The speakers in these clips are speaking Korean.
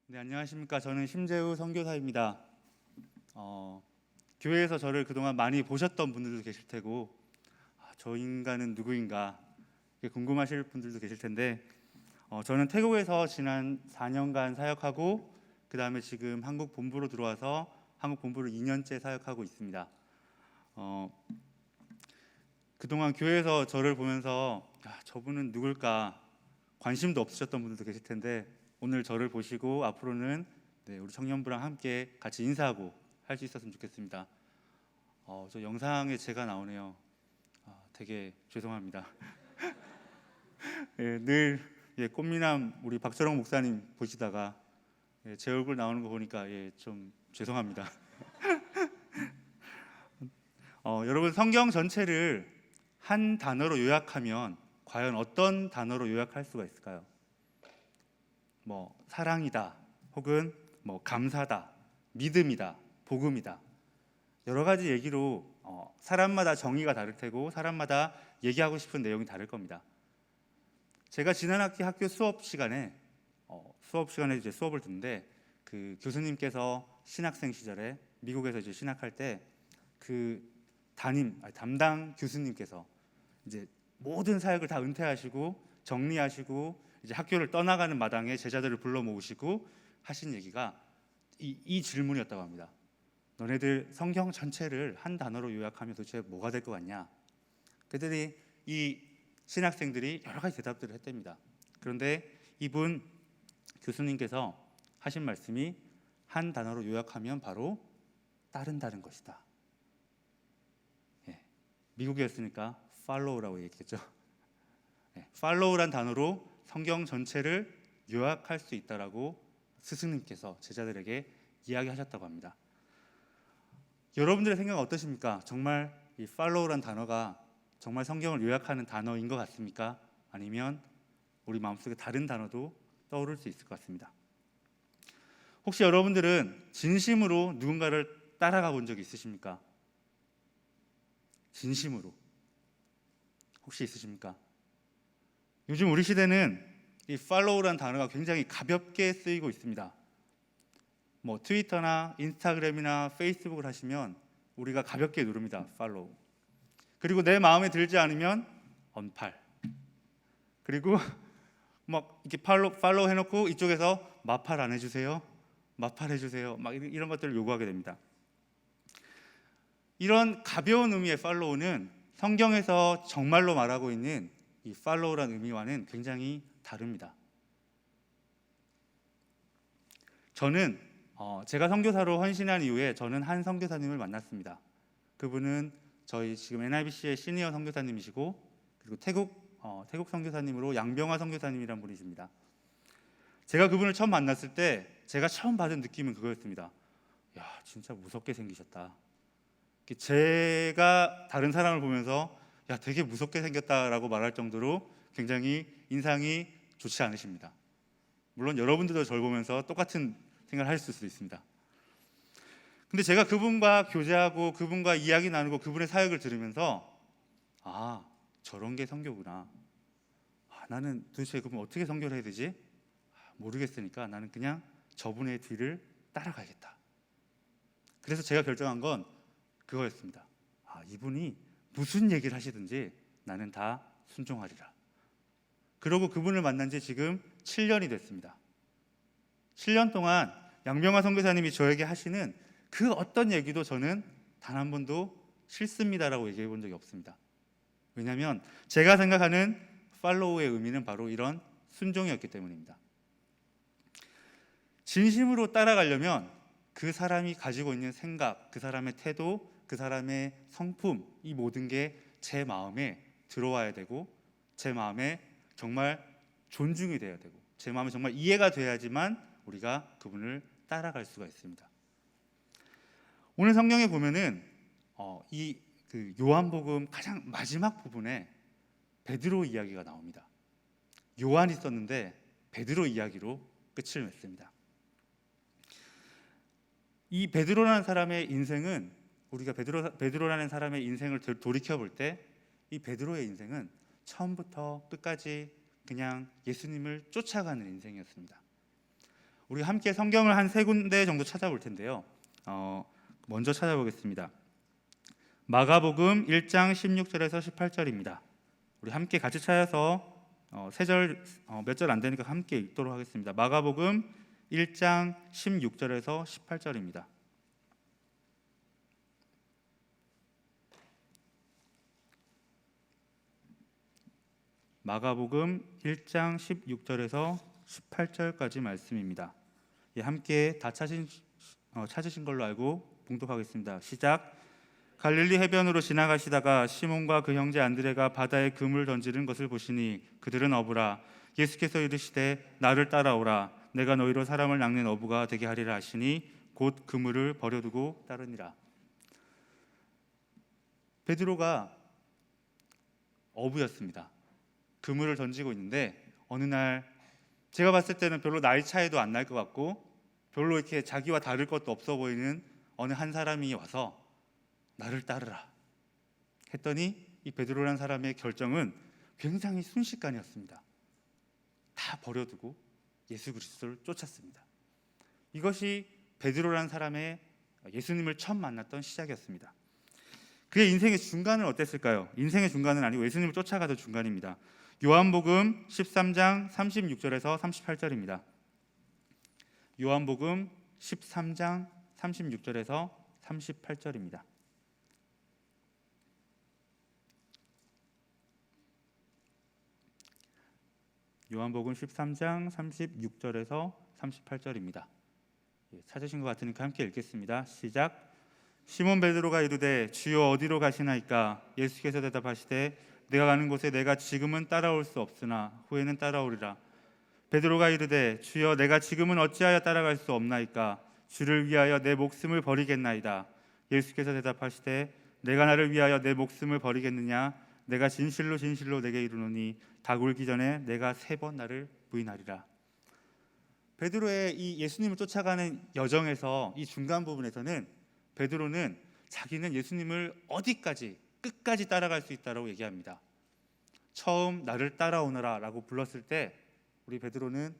네, 안녕하십니까. 저는 심재우 선교사입니다. 교회에서 저를 그동안 많이 보셨던 분들도 계실 테고, 저 인간은 누구인가 이렇게 궁금하실 분들도 계실 텐데, 저는 태국에서 지난 4년간 사역하고, 그 다음에 지금 한국 본부로 들어와서 한국 본부를 2년째 사역하고 있습니다. 그동안 교회에서 저를 보면서 저분은 누굴까 관심도 없으셨던 분들도 계실 텐데, 오늘 저를 보시고 앞으로는 우리 청년부랑 함께 같이 인사하고 할 수 있었으면 좋겠습니다. 저 영상에 제가 나오네요. 되게 죄송합니다. 늘 꽃미남 우리 박철홍 목사님 보시다가 제 얼굴 나오는 거 보니까 좀 죄송합니다. 여러분, 성경 전체를 한 단어로 요약하면 과연 어떤 단어로 요약할 수가 있을까요? 사랑이다, 혹은 감사다, 믿음이다, 복음이다. 여러 가지 얘기로 사람마다 정의가 다를 테고 사람마다 얘기하고 싶은 내용이 다를 겁니다. 제가 지난 학기 학교 수업 시간에 이제 수업을 듣는데, 그 교수님께서 신학생 시절에 미국에서 이제 신학할 때 그 담당 교수님께서 이제 모든 사역을 다 은퇴하시고 정리하시고 이제 학교를 떠나가는 마당에 제자들을 불러 모으시고 하신 얘기가 이 질문이었다고 합니다. 너네들 성경 전체를 한 단어로 요약하면 도대체 뭐가 될 것 같냐? 그들이 이 신학생들이 여러 가지 대답들을 했답니다. 그런데 이분 교수님께서 하신 말씀이 한 단어로 요약하면 바로 따른다는 것이다. 미국이었으니까 follow라고 얘기했죠. follow란 단어로 성경 전체를 요약할 수 있다라고 스승님께서 제자들에게 이야기하셨다고 합니다. 여러분들의 생각은 어떠십니까? 정말 이 follow란 단어가 정말 성경을 요약하는 단어인 것 같습니까? 아니면 우리 마음속에 다른 단어도 떠오를 수 있을 것 같습니다. 혹시 여러분들은 진심으로 누군가를 따라가 본 적이 있으십니까? 진심으로 혹시 있으십니까? 요즘 우리 시대는 이 follow라는 단어가 굉장히 가볍게 쓰이고 있습니다. 트위터나 인스타그램이나 페이스북을 하시면 우리가 가볍게 누릅니다. 팔로우. 그리고 내 마음에 들지 않으면 언팔. 그리고 이렇게 팔로우 해놓고 이쪽에서 마팔 안 해주세요, 마팔 해주세요, 이런 것들을 요구하게 됩니다. 이런 가벼운 의미의 팔로우는 성경에서 정말로 말하고 있는 이 팔로우라는 의미와는 굉장히 다릅니다. 저는 제가 선교사로 헌신한 이후에 저는 한 선교사님을 만났습니다. 그분은 저희 지금 NIBC의 시니어 선교사님이시고, 그리고 태국 선교사님으로 양병화 선교사님이란 분이십니다. 제가 그분을 처음 만났을 때 제가 처음 받은 느낌은 그거였습니다. 야, 진짜 무섭게 생기셨다. 제가 다른 사람을 보면서 야, 되게 무섭게 생겼다라고 말할 정도로 굉장히 인상이 좋지 않으십니다. 물론 여러분들도 저를 보면서 똑같은 생각을 하실 수도 있습니다. 근데 제가 그분과 교제하고 그분과 이야기 나누고 그분의 사역을 들으면서 저런 게 선교구나. 나는 도대체 그분 어떻게 선교를 해야 되지? 모르겠으니까 나는 그냥 저분의 뒤를 따라가야겠다. 그래서 제가 결정한 건 그거였습니다. 이분이 무슨 얘기를 하시든지 나는 다 순종하리라. 그러고 그분을 만난 지 지금 7년이 됐습니다. 7년 동안 양병화 선교사님이 저에게 하시는 그 어떤 얘기도 저는 단 한 번도 싫습니다라고 얘기해 본 적이 없습니다. 왜냐하면 제가 생각하는 팔로우의 의미는 바로 이런 순종이었기 때문입니다. 진심으로 따라가려면 그 사람이 가지고 있는 생각, 그 사람의 태도, 그 사람의 성품, 이 모든 게 제 마음에 들어와야 되고, 제 마음에 정말 존중이 돼야 되고, 제 마음에 정말 이해가 돼야지만 우리가 그분을 따라갈 수가 있습니다. 오늘 성경에 보면은 그 요한복음 가장 마지막 부분에 베드로 이야기가 나옵니다. 요한이 썼는데 베드로 이야기로 끝을 맺습니다. 이 베드로라는 사람의 인생은, 우리가 베드로라는 사람의 인생을 돌이켜 볼 때 이 베드로의 인생은 처음부터 끝까지 그냥 예수님을 쫓아가는 인생이었습니다. 우리 함께 성경을 한 세 군데 정도 찾아볼 텐데요. 먼저 찾아보겠습니다. 마가복음 1장 16절에서 18절입니다. 우리 함께 같이 찾아서 몇 절 안 되니까 함께 읽도록 하겠습니다. 마가복음 1장 16절에서 18절입니다. 마가복음 1장 16절에서 18절까지 말씀입니다. 함께 다 찾으신 걸로 알고 봉독하겠습니다. 시작. 갈릴리 해변으로 지나가시다가 시몬과 그 형제 안드레가 바다에 그물 던지는 것을 보시니 그들은 어부라. 예수께서 이르시되 나를 따라오라. 내가 너희로 사람을 낚는 어부가 되게 하리라 하시니 곧 그물을 버려두고 따르니라. 베드로가 어부였습니다. 그물을 던지고 있는데 어느 날 제가 봤을 때는 별로 나이 차이도 안 날 것 같고 별로 이렇게 자기와 다를 것도 없어 보이는 어느 한 사람이 와서 나를 따르라 했더니 이 베드로라는 사람의 결정은 굉장히 순식간이었습니다. 다 버려두고 예수 그리스도를 쫓았습니다. 이것이 베드로라는 사람의 예수님을 처음 만났던 시작이었습니다. 그의 인생의 중간은 어땠을까요? 인생의 중간은 아니고 예수님을 쫓아가던 중간입니다. 요한복음 13장 36절에서 38절입니다. 요한복음 13장 36절에서 38절입니다. 요한복음 13장 36절에서 38절입니다. 찾으신 것 같으니까 함께 읽겠습니다. 시작. 시몬 베드로가 이르되 주여 어디로 가시나이까? 예수께서 대답하시되 내가 가는 곳에 내가 지금은 따라올 수 없으나 후에는 따라오리라. 베드로가 이르되 주여 내가 지금은 어찌하여 따라갈 수 없나이까? 주를 위하여 내 목숨을 버리겠나이다. 예수께서 대답하시되 내가 나를 위하여 내 목숨을 버리겠느냐? 내가 진실로 진실로 내게 이르노니 닭 울기 전에 내가 3번 나를 부인하리라. 베드로의 이 예수님을 쫓아가는 여정에서 이 중간 부분에서는 베드로는 자기는 예수님을 어디까지 끝까지 따라갈 수 있다고 얘기합니다. 처음 나를 따라오너라 라고 불렀을 때 우리 베드로는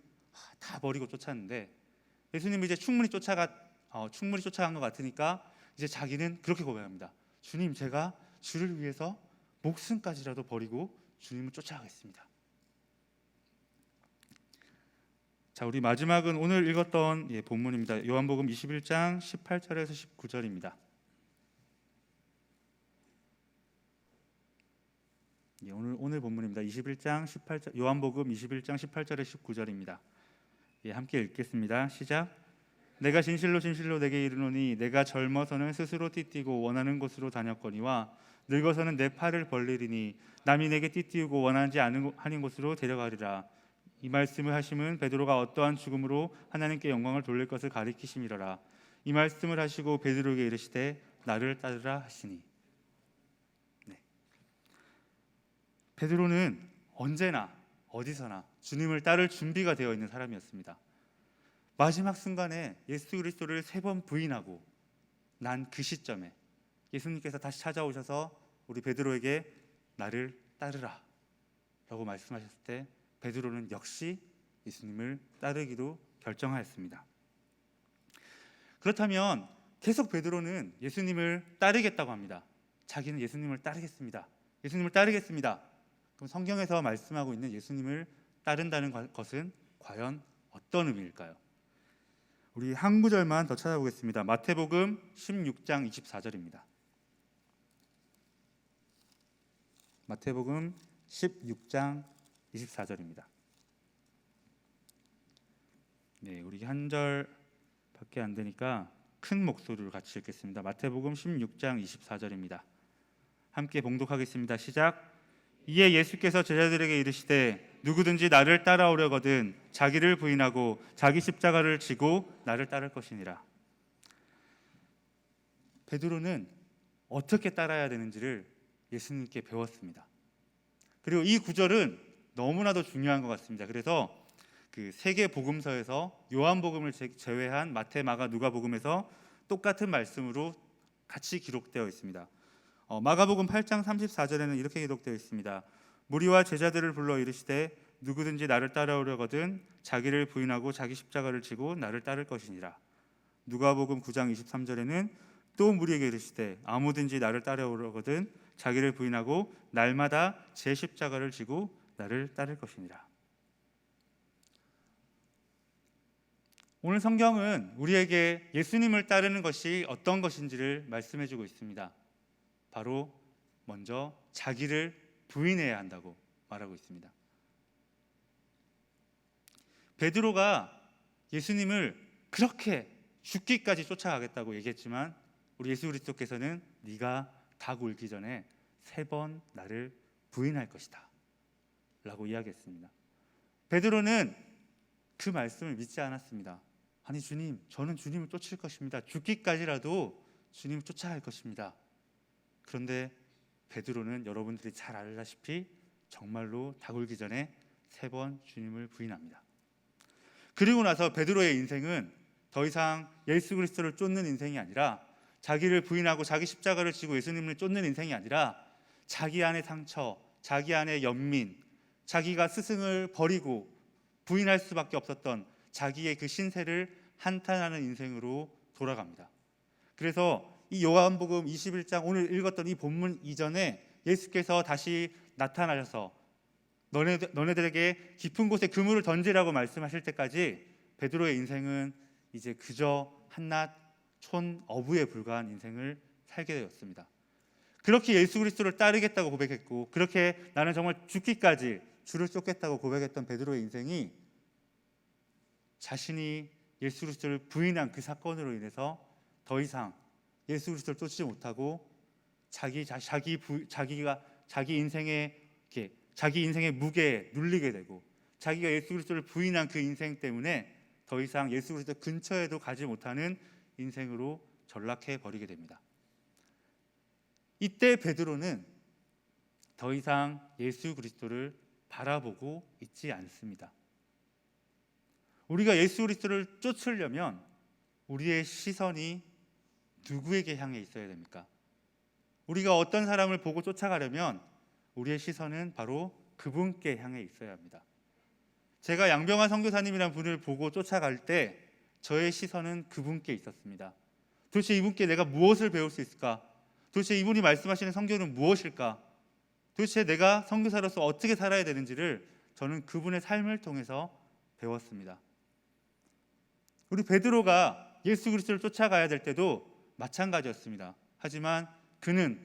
다 버리고 쫓았는데 예수님이 이제 충분히 쫓아간 것 같으니까 이제 자기는 그렇게 고백합니다. 주님, 제가 주를 위해서 목숨까지라도 버리고 주님을 쫓아가겠습니다. 자, 우리 마지막은 오늘 읽었던 본문입니다. 요한복음 21장 18절에서 19절입니다. 오늘 본문입니다. 21장 18절, 요한복음 21장 18절에 19절입니다. 함께 읽겠습니다. 시작. 내가 진실로 진실로 내게 이르노니 내가 젊어서는 스스로 띠띠고 원하는 곳으로 다녔거니와 늙어서는 내 팔을 벌리리니 남이 내게 띠띠우고 원하지 않은 곳으로 데려가리라. 이 말씀을 하심은 베드로가 어떠한 죽음으로 하나님께 영광을 돌릴 것을 가리키심이로라. 이 말씀을 하시고 베드로에게 이르시되 나를 따르라 하시니. 베드로는 언제나 어디서나 주님을 따를 준비가 되어 있는 사람이었습니다. 마지막 순간에 예수 그리스도를 3번 부인하고 난 그 시점에 예수님께서 다시 찾아오셔서 우리 베드로에게 나를 따르라 라고 말씀하셨을 때 베드로는 역시 예수님을 따르기로 결정하였습니다. 그렇다면 계속 베드로는 예수님을 따르겠다고 합니다. 자기는 예수님을 따르겠습니다. 예수님을 따르겠습니다. 그럼 성경에서 말씀하고 있는 예수님을 따른다는 것은 과연 어떤 의미일까요? 우리 한 구절만 더 찾아보겠습니다. 마태복음 16장 24절입니다. 마태복음 16장 24절입니다. 우리 한 절밖에 안 되니까 큰 목소리로 같이 읽겠습니다. 마태복음 16장 24절입니다. 함께 봉독하겠습니다. 시작. 이에 예수께서 제자들에게 이르시되 누구든지 나를 따라오려거든 자기를 부인하고 자기 십자가를 지고 나를 따를 것이니라. 베드로는 어떻게 따라야 되는지를 예수님께 배웠습니다. 그리고 이 구절은 너무나도 중요한 것 같습니다. 그래서 그 세 개 복음서에서 요한복음을 제외한 마태, 마가, 누가복음에서 똑같은 말씀으로 같이 기록되어 있습니다. 마가복음 8장 34절에는 이렇게 기록되어 있습니다. 무리와 제자들을 불러 이르시되 누구든지 나를 따라오려거든 자기를 부인하고 자기 십자가를 지고 나를 따를 것이니라. 누가복음 9장 23절에는 또 무리에게 이르시되 아무든지 나를 따라오려거든 자기를 부인하고 날마다 제 십자가를 지고 나를 따를 것이니라. 오늘 성경은 우리에게 예수님을 따르는 것이 어떤 것인지를 말씀해주고 있습니다. 바로 먼저 자기를 부인해야 한다고 말하고 있습니다. 베드로가 예수님을 그렇게 죽기까지 쫓아가겠다고 얘기했지만 우리 예수 그리스도께서는 네가 닭 울기 전에 3번 나를 부인할 것이다 라고 이야기했습니다. 베드로는 그 말씀을 믿지 않았습니다. 아니 주님, 저는 주님을 쫓을 것입니다. 죽기까지라도 주님을 쫓아갈 것입니다. 그런데 베드로는 여러분들이 잘 알다시피 정말로 닭 울기 전에 3번 주님을 부인합니다. 그리고 나서 베드로의 인생은 더 이상 예수 그리스도를 쫓는 인생이 아니라 자기를 부인하고 자기 십자가를 지고 예수님을 쫓는 인생이 아니라 자기 안의 상처, 자기 안의 연민, 자기가 스승을 버리고 부인할 수밖에 없었던 자기의 그 신세를 한탄하는 인생으로 돌아갑니다. 그래서 이 요한복음 21장 오늘 읽었던 이 본문 이전에 예수께서 다시 나타나셔서 너네들에게 깊은 곳에 그물을 던지라고 말씀하실 때까지 베드로의 인생은 이제 그저 한낱 촌 어부에 불과한 인생을 살게 되었습니다. 그렇게 예수 그리스도를 따르겠다고 고백했고 그렇게 나는 정말 죽기까지 주를 쫓겠다고 고백했던 베드로의 인생이 자신이 예수 그리스도를 부인한 그 사건으로 인해서 더 이상 예수 그리스도를 쫓지 못하고 자기 인생의 무게에 눌리게 되고 자기가 예수 그리스도를 부인한 그 인생 때문에 더 이상 예수 그리스도 근처에도 가지 못하는 인생으로 전락해 버리게 됩니다. 이때 베드로는 더 이상 예수 그리스도를 바라보고 있지 않습니다. 우리가 예수 그리스도를 쫓으려면 우리의 시선이 누구에게 향해 있어야 됩니까? 우리가 어떤 사람을 보고 쫓아가려면 우리의 시선은 바로 그분께 향해 있어야 합니다. 제가 양병환 선교사님이라는 분을 보고 쫓아갈 때 저의 시선은 그분께 있었습니다. 도대체 이분께 내가 무엇을 배울 수 있을까? 도대체 이분이 말씀하시는 성경은 무엇일까? 도대체 내가 선교사로서 어떻게 살아야 되는지를 저는 그분의 삶을 통해서 배웠습니다. 우리 베드로가 예수 그리스도를 쫓아가야 될 때도 마찬가지였습니다. 하지만 그는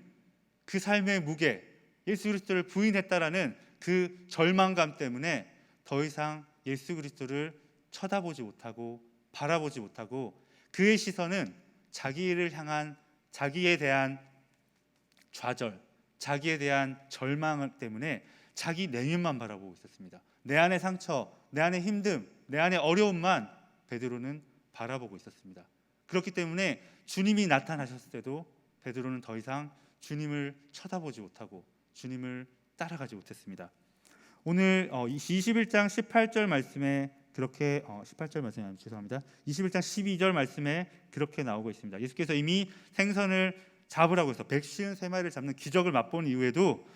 그 삶의 무게, 예수 그리스도를 부인했다라는 그 절망감 때문에 더 이상 예수 그리스도를 쳐다보지 못하고 바라보지 못하고 그의 시선은 자기를 향한 자기에 대한 좌절, 자기에 대한 절망 때문에 자기 내면만 바라보고 있었습니다. 내 안의 상처, 내 안의 힘듦, 내 안의 어려움만 베드로는 바라보고 있었습니다. 그렇기 때문에 주님이 나타나셨을 때도 베드로는 더 이상 주님을 쳐다보지 못하고 주님을 따라가지 못했습니다. 오늘 21장 18절 말씀에 그렇게 18절 말씀이 아니라 죄송합니다. 21장 12절 말씀에 그렇게 나오고 있습니다. 예수께서 이미 생선을 잡으라고 해서 153마리를 잡는 기적을 맛본 이후에도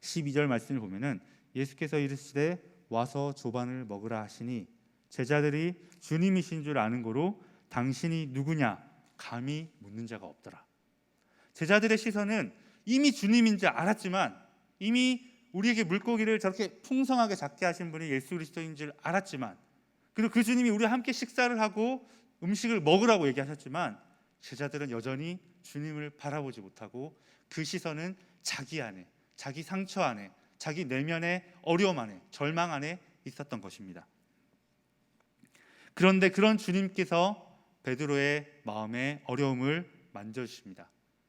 12절 말씀을 보면은 예수께서 이르시되 와서 조반을 먹으라 하시니 제자들이 주님이신 줄 아는 고로 당신이 누구냐 감히 묻는 자가 없더라. 제자들의 시선은 이미 주님인 줄 알았지만 이미 우리에게 물고기를 저렇게 풍성하게 잡게 하신 분이 예수 그리스도인 줄 알았지만 그리고 그 주님이 우리와 함께 식사를 하고 음식을 먹으라고 얘기하셨지만 제자들은 여전히 주님을 바라보지 못하고 그 시선은 자기 안에, 자기 상처 안에, 자기 내면의 어려움 안에, 절망 안에 있었던 것입니다. 그런데 그런 주님께서 베드로의 마음의 어려움을 만져주십니다.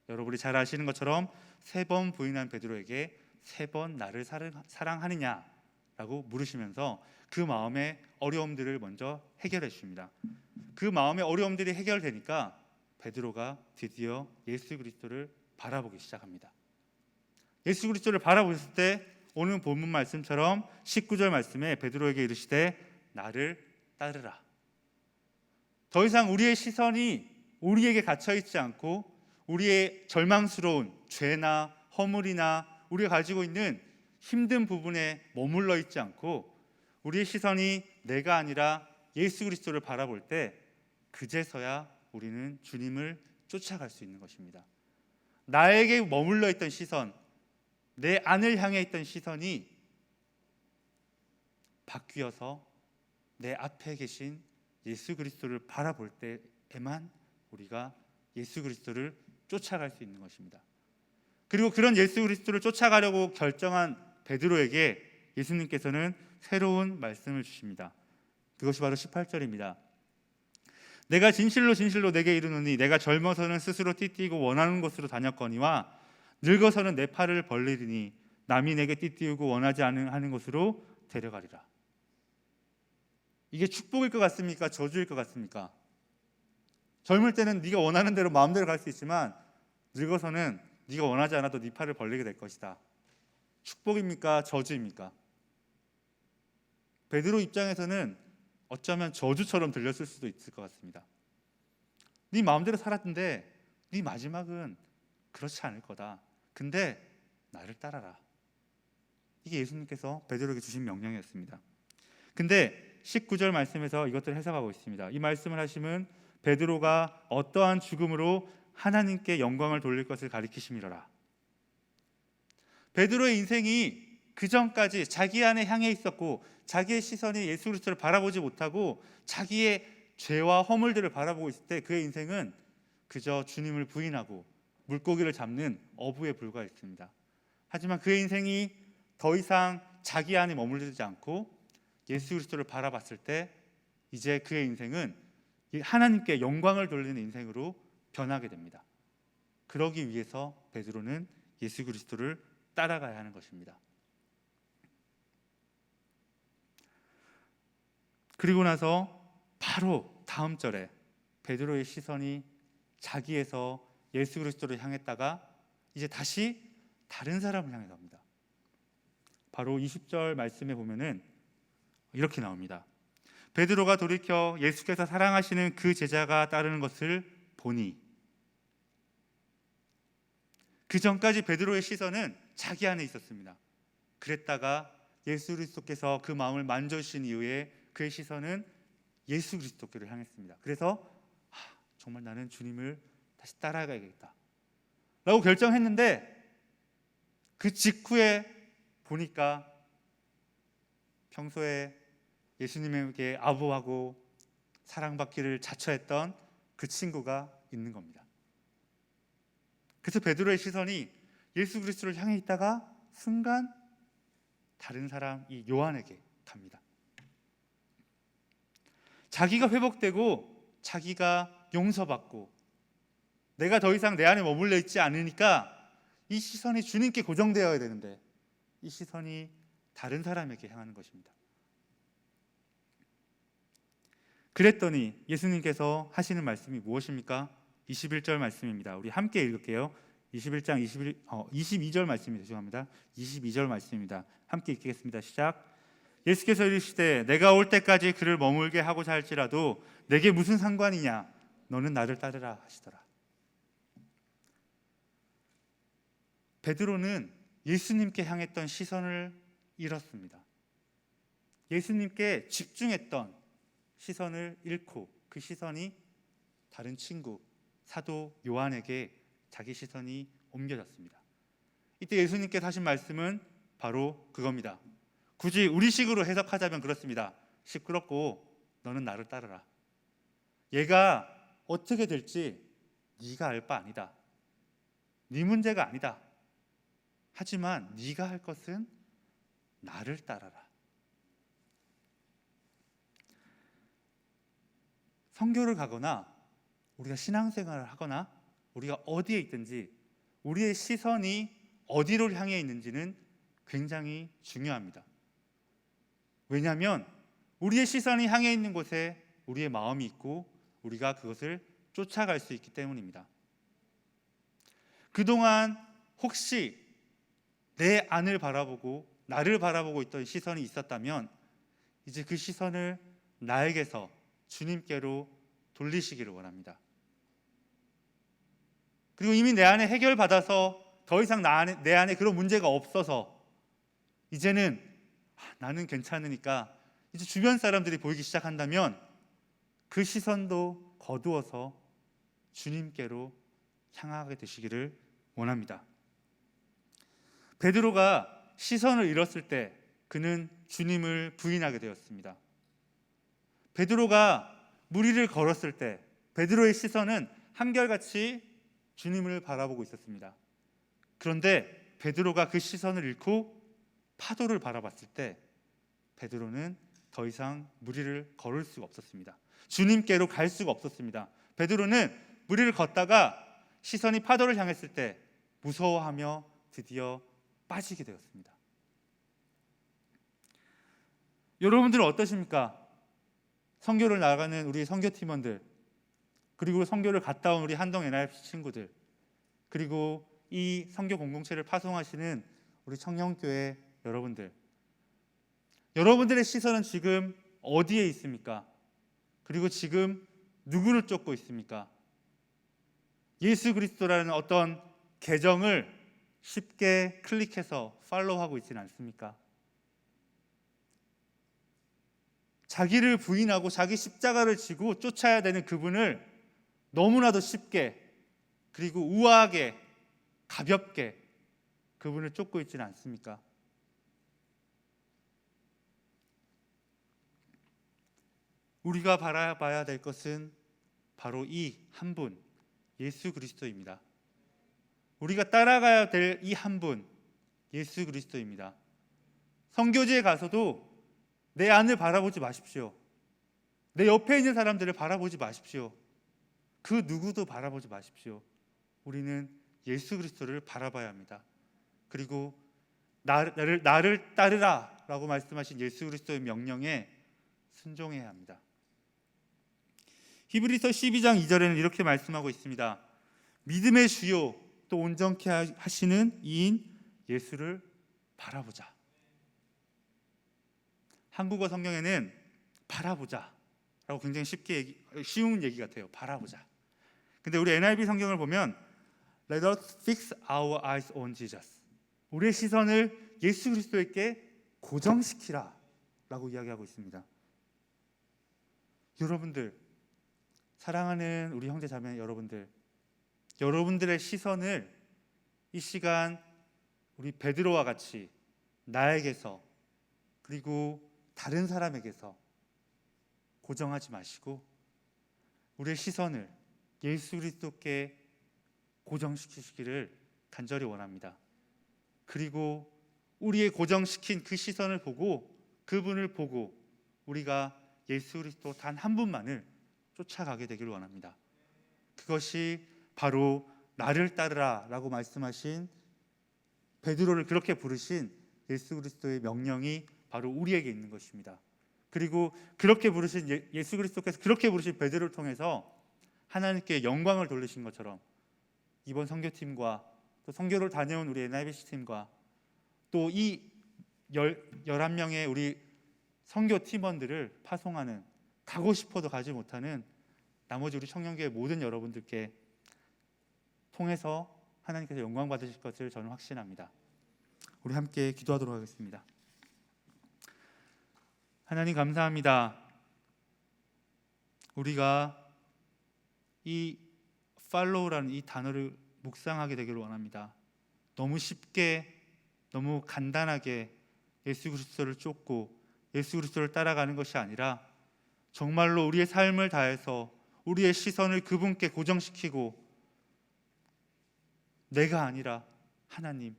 여러분이 잘 아시는 것처럼 3번 부인한 베드로에게 3번 나를 사랑하느냐라고 물으시면서 그 마음의 어려움들을 먼저 해결해 주십니다. 그 마음의 어려움들이 해결되니까 베드로가 드디어 예수 그리스도를 바라보기 시작합니다. 예수 그리스도를 바라보셨을 때 오늘 본문 말씀처럼 19절 말씀에 베드로에게 이르시되 나를 따르라. 더 이상 우리의 시선이 우리에게 갇혀 있지 않고 우리의 절망스러운 죄나 허물이나 우리가 가지고 있는 힘든 부분에 머물러 있지 않고 우리의 시선이 내가 아니라 예수 그리스도를 바라볼 때 그제서야 우리는 주님을 쫓아갈 수 있는 것입니다. 나에게 머물러 있던 시선, 내 안을 향해 있던 시선이 바뀌어서 내 앞에 계신 예수 그리스도를 바라볼 때에만 우리가 예수 그리스도를 쫓아갈 수 있는 것입니다. 그리고 그런 예수 그리스도를 쫓아가려고 결정한 베드로에게 예수님께서는 새로운 말씀을 주십니다. 그것이 바로 18절입니다. 내가 진실로 진실로 내게 이르노니 내가 젊어서는 스스로 띠띠고 원하는 곳으로 다녔거니와 늙어서는 내 팔을 벌리리니 남이 내게 띠띠우고 원하지 않는 곳으로 데려가리라. 이게 축복일 것 같습니까? 저주일 것 같습니까? 젊을 때는 네가 원하는 대로 마음대로 갈 수 있지만 늙어서는 네가 원하지 않아도 네 팔을 벌리게 될 것이다. 축복입니까? 저주입니까? 베드로 입장에서는 어쩌면 저주처럼 들렸을 수도 있을 것 같습니다. 네 마음대로 살았는데 네 마지막은 그렇지 않을 거다. 근데 나를 따라라. 이게 예수님께서 베드로에게 주신 명령이었습니다. 근데 19절 말씀에서 이것들을 해석하고 있습니다. 이 말씀을 하시면 베드로가 어떠한 죽음으로 하나님께 영광을 돌릴 것을 가리키심이로라. 베드로의 인생이 그 전까지 자기 안에 향해 있었고 자기의 시선이 예수 그리스도를 바라보지 못하고 자기의 죄와 허물들을 바라보고 있을 때 그의 인생은 그저 주님을 부인하고 물고기를 잡는 어부에 불과했습니다. 하지만 그의 인생이 더 이상 자기 안에 머물르지 않고 예수 그리스도를 바라봤을 때 이제 그의 인생은 하나님께 영광을 돌리는 인생으로 변하게 됩니다. 그러기 위해서 베드로는 예수 그리스도를 따라가야 하는 것입니다. 그리고 나서 바로 다음 절에 베드로의 시선이 자기에서 예수 그리스도를 향했다가 이제 다시 다른 사람을 향해 갑니다. 바로 20절 말씀에 보면은 이렇게 나옵니다. 베드로가 돌이켜 예수께서 사랑하시는 그 제자가 따르는 것을 보니. 그 전까지 베드로의 시선은 자기 안에 있었습니다. 그랬다가 예수 그리스도께서 그 마음을 만져주신 이후에 그의 시선은 예수 그리스도께로 향했습니다. 그래서 정말 나는 주님을 다시 따라가야겠다 라고 결정했는데 그 직후에 보니까 평소에 예수님에게 아부하고 사랑받기를 자처했던 그 친구가 있는 겁니다. 그래서 베드로의 시선이 예수 그리스도를 향해 있다가 순간 다른 사람 이 요한에게 갑니다. 자기가 회복되고 자기가 용서받고 내가 더 이상 내 안에 머물러 있지 않으니까 이 시선이 주님께 고정되어야 되는데 이 시선이 다른 사람에게 향하는 것입니다. 그랬더니 예수님께서 하시는 말씀이 무엇입니까? 21절 말씀입니다. 우리 함께 읽을게요. 21장 22절 말씀입니다. 죄송합니다. 22절 말씀입니다. 함께 읽겠습니다. 시작. 예수께서 이르시되 내가 올 때까지 그를 머물게 하고자 할지라도 내게 무슨 상관이냐? 너는 나를 따르라 하시더라. 베드로는 예수님께 향했던 시선을 잃었습니다. 예수님께 집중했던 시선을 잃고 그 시선이 다른 친구 사도 요한에게 자기 시선이 옮겨졌습니다. 이때 예수님께서 하신 말씀은 바로 그겁니다. 굳이 우리식으로 해석하자면 그렇습니다. 시끄럽고 너는 나를 따르라. 얘가 어떻게 될지 네가 알 바 아니다. 네 문제가 아니다. 하지만 네가 할 것은 나를 따라라. 선교를 가거나 우리가 신앙생활을 하거나 우리가 어디에 있든지 우리의 시선이 어디로 향해 있는지는 굉장히 중요합니다. 왜냐하면 우리의 시선이 향해 있는 곳에 우리의 마음이 있고 우리가 그것을 쫓아갈 수 있기 때문입니다. 그동안 혹시 내 안을 바라보고 나를 바라보고 있던 시선이 있었다면 이제 그 시선을 나에게서 주님께로 돌리시기를 원합니다. 그리고 이미 내 안에 해결받아서 더 이상 내 안에 그런 문제가 없어서 이제는 나는 괜찮으니까 이제 주변 사람들이 보이기 시작한다면 그 시선도 거두어서 주님께로 향하게 되시기를 원합니다. 베드로가 시선을 잃었을 때 그는 주님을 부인하게 되었습니다. 베드로가 물 위를 걸었을 때 베드로의 시선은 한결같이 주님을 바라보고 있었습니다. 그런데 베드로가 그 시선을 잃고 파도를 바라봤을 때 베드로는 더 이상 물 위를 걸을 수가 없었습니다. 주님께로 갈 수가 없었습니다. 베드로는 물 위를 걷다가 시선이 파도를 향했을 때 무서워하며 드디어 빠지게 되었습니다. 여러분들은 어떠십니까? 선교를 나가는 우리 선교팀원들, 그리고 선교를 갔다 온 우리 한동 NIFC 친구들, 그리고 이 선교 공동체를 파송하시는 우리 청년교회 여러분들, 여러분들의 시선은 지금 어디에 있습니까? 그리고 지금 누구를 쫓고 있습니까? 예수 그리스도라는 어떤 계정을 쉽게 클릭해서 팔로우하고 있지는 않습니까? 자기를 부인하고 자기 십자가를 지고 쫓아야 되는 그분을 너무나도 쉽게, 그리고 우아하게, 가볍게 그분을 쫓고 있지는 않습니까? 우리가 바라봐야 될 것은 바로 이 한 분, 예수 그리스도입니다. 우리가 따라가야 될 이 한 분, 예수 그리스도입니다. 선교지에 가서도 내 안을 바라보지 마십시오. 내 옆에 있는 사람들을 바라보지 마십시오. 그 누구도 바라보지 마십시오. 우리는 예수 그리스도를 바라봐야 합니다. 그리고 나를 따르라 라고 말씀하신 예수 그리스도의 명령에 순종해야 합니다. 히브리서 12장 2절에는 이렇게 말씀하고 있습니다. 믿음의 주요 또 온전케 하시는 이인 예수를 바라보자. 한국어 성경에는 바라보자 라고 굉장히 쉬운 얘기 같아요. 바라보자. 근데 우리 NIV 성경을 보면 Let us fix our eyes on Jesus. 우리의 시선을 예수 그리스도에게 고정시키라 라고 이야기하고 있습니다. 여러분들, 사랑하는 우리 형제 자매 여러분들, 여러분들의 시선을 이 시간 우리 베드로와 같이 나에게서, 그리고 다른 사람에게서 고정하지 마시고 우리의 시선을 예수 그리스도께 고정시키시기를 간절히 원합니다. 그리고 우리의 고정시킨 그 시선을 보고, 그분을 보고 우리가 예수 그리스도 단 한 분만을 쫓아가게 되기를 원합니다. 그것이 바로 나를 따르라 라고 말씀하신, 베드로를 그렇게 부르신 예수 그리스도의 명령이 바로 우리에게 있는 것입니다. 그리고 그렇게 부르신 예수 그리스도께서 그렇게 부르신 베드로를 통해서 하나님께 영광을 돌리신 것처럼 이번 선교팀과 또 선교를 다녀온 우리 NIBC 팀과 또 이 11명의 우리 선교팀원들을 파송하는, 가고 싶어도 가지 못하는 나머지 우리 청년교회 모든 여러분들께 통해서 하나님께서 영광 받으실 것을 저는 확신합니다. 우리 함께 기도하도록 하겠습니다. 하나님 감사합니다. 우리가 이 follow라는 이 단어를 묵상하게 되기를 원합니다. 너무 쉽게, 너무 간단하게 예수 그리스도를 쫓고 예수 그리스도를 따라가는 것이 아니라 정말로 우리의 삶을 다해서 우리의 시선을 그분께 고정시키고 내가 아니라 하나님,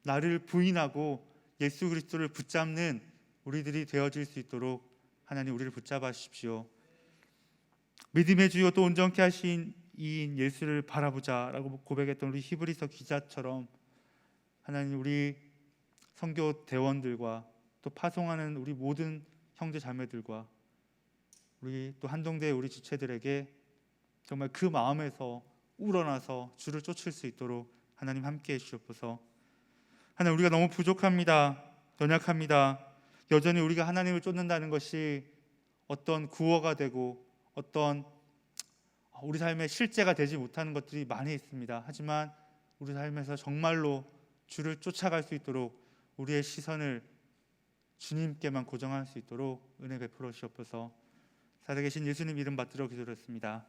나를 부인하고 예수 그리스도를 붙잡는 우리들이 되어질 수 있도록 하나님 우리를 붙잡아 주십시오. 믿음의 주요 또 온전케 하신 이인 예수를 바라보자라고 고백했던 우리 히브리서 기자처럼 하나님 우리 선교 대원들과 또 파송하는 우리 모든 형제 자매들과 우리 또 한동대 우리 지체들에게 정말 그 마음에서 우러나서 주를 쫓을 수 있도록 하나님 함께해 주옵소서. 하나님 우리가 너무 부족합니다. 연약합니다. 여전히 우리가 하나님을 쫓는다는 것이 어떤 구호가 되고 어떤 우리 삶의 실제가 되지 못하는 것들이 많이 있습니다. 하지만 우리 삶에서 정말로 주를 쫓아갈 수 있도록 우리의 시선을 주님께만 고정할 수 있도록 은혜 베풀어 주시옵소서. 살아계신 예수님 이름 받들어 기도했습니다.